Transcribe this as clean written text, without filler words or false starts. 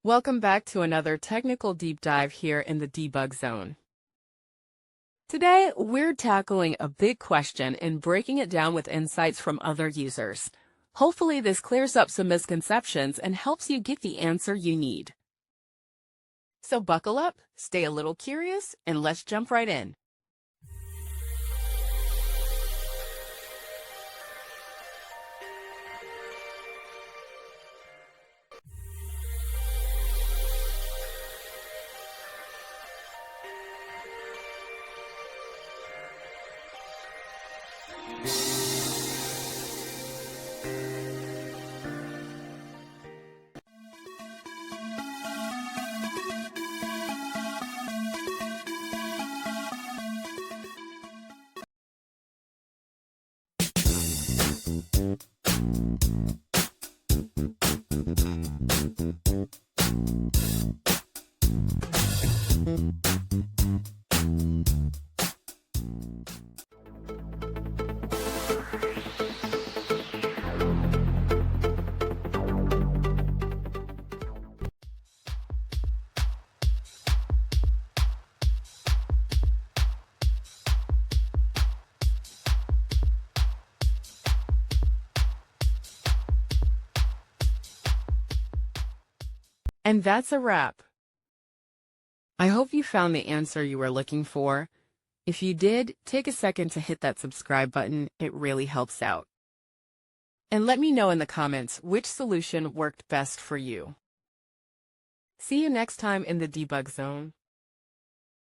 Welcome back to another technical deep dive here in the debug zone. Today, we're tackling a big question and breaking it down with insights from other users. Hopefully, this clears up some misconceptions and helps you get the answer you need. So buckle up, stay a little curious, and let's jump right in. And that's a wrap. I hope you found the answer you were looking for. If you did, take a second to hit that subscribe button. It really helps out. And let me know in the comments which solution worked best for you. See you next time in the debug zone.